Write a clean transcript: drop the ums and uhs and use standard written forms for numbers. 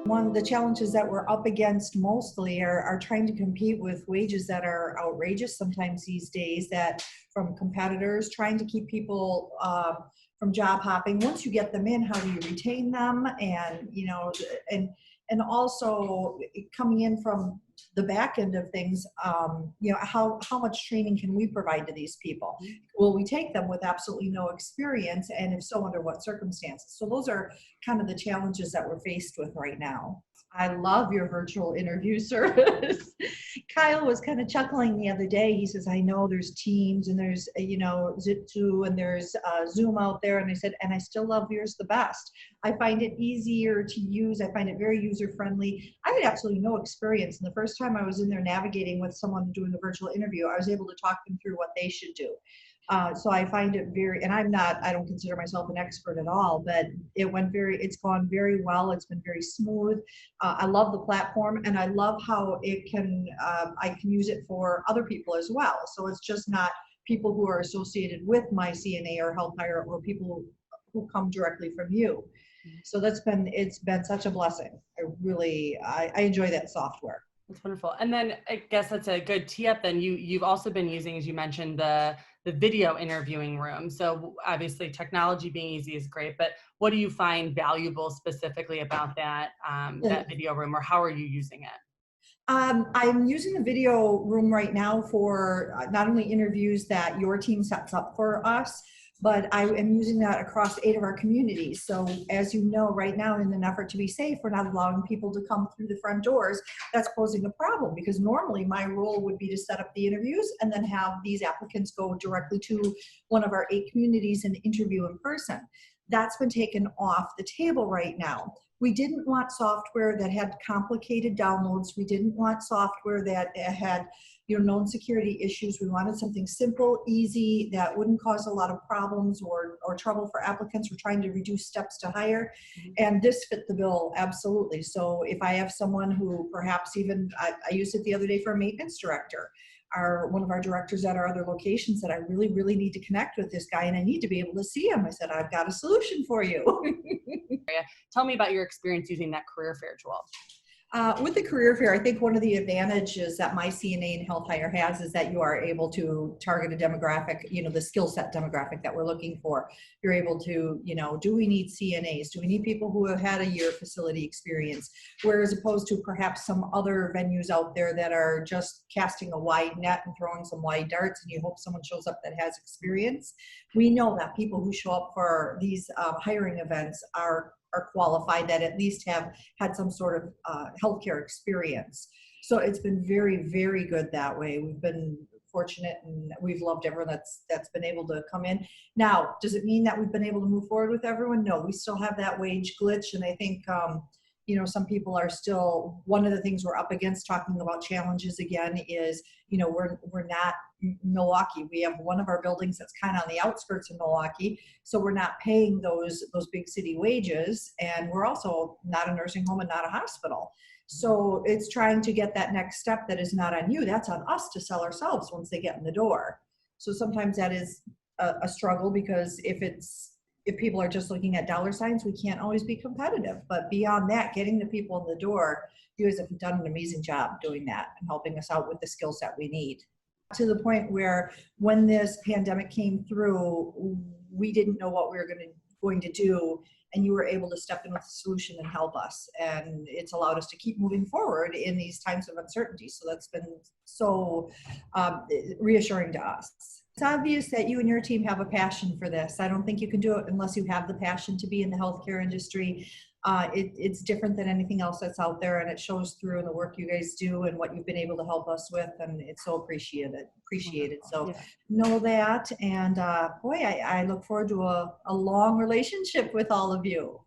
One of the challenges that we're up against mostly are trying to compete with wages that are outrageous sometimes these days, that from competitors, trying to keep people from job hopping. Once you get them in, how do you retain them? And, and also coming in from the back end of things, how much training can we provide to these people? Will we take them with absolutely no experience? And if so, under what circumstances? So those are kind of the challenges that we're faced with right now. I love your virtual interview service. Kyle was kind of chuckling the other day. He says, I know there's Teams and there's, Zip2 and there's Zoom out there. And I said, and I still love yours the best. I find it easier to use. I find it very user-friendly. I had absolutely no experience. And the first time I was in there navigating with someone doing a virtual interview, I was able to talk them through what they should do. So I find it and I don't consider myself an expert at all, but it's gone very well. It's been very smooth. I love the platform, and I love how I can use it for other people as well. So it's just not people who are associated with my CNA or health hire, or people who come directly from you. So it's been such a blessing. I enjoy that software. That's wonderful. And then I guess that's a good tee up. Then you've also been using, as you mentioned, the video interviewing room. So obviously technology being easy is great, but what do you find valuable specifically about that video room, or how are you using it? I'm using the video room right now for not only interviews that your team sets up for us, but I am using that across 8 of our communities. So as you know, right now, in an effort to be safe, we're not allowing people to come through the front doors. That's posing a problem, because normally my role would be to set up the interviews and then have these applicants go directly to one of our 8 communities and interview in person. That's been taken off the table right now. We didn't want software that had complicated downloads. We didn't want software that had known security issues. We wanted something simple, easy, that wouldn't cause a lot of problems or trouble for applicants. We're trying to reduce steps to hire, and this fit the bill absolutely. So if I have someone who perhaps even, I used it the other day for a maintenance director, one of our directors at our other locations said, I really, really need to connect with this guy and I need to be able to see him. I said, I've got a solution for you. Tell me about your experience using that career fair tool. With the career fair, I think one of the advantages that my CNA and health hire has is that you are able to target a demographic, the skill set demographic that we're looking for. You're able to, do we need CNAs? Do we need people who have had a year facility experience? Whereas opposed to perhaps some other venues out there that are just casting a wide net and throwing some wide darts and you hope someone shows up that has experience. We know that people who show up for these hiring events are qualified, that at least have had some sort of healthcare experience. So it's been very, very good that way. We've been fortunate and we've loved everyone that's been able to come in. Now, does it mean that we've been able to move forward with everyone? No, we still have that wage glitch. And I think, some people are still, one of the things we're up against talking about challenges again is, we're not Milwaukee. We have one of our buildings that's kind of on the outskirts of Milwaukee. So we're not paying those big city wages. And we're also not a nursing home and not a hospital. So it's trying to get that next step that is not on you. That's on us to sell ourselves once they get in the door. So sometimes that is a struggle, because if people are just looking at dollar signs, we can't always be competitive. But beyond that, getting the people in the door, you guys have done an amazing job doing that and helping us out with the skill set we need. To the point where when this pandemic came through, we didn't know what we were going to do, and you were able to step in with a solution and help us. And it's allowed us to keep moving forward in these times of uncertainty. So that's been so reassuring to us. It's obvious that you and your team have a passion for this. I don't think you can do it unless you have the passion to be in the healthcare industry. It's different than anything else that's out there, and it shows through in the work you guys do and what you've been able to help us with, and it's so appreciated. So know that, and boy, I look forward to a long relationship with all of you.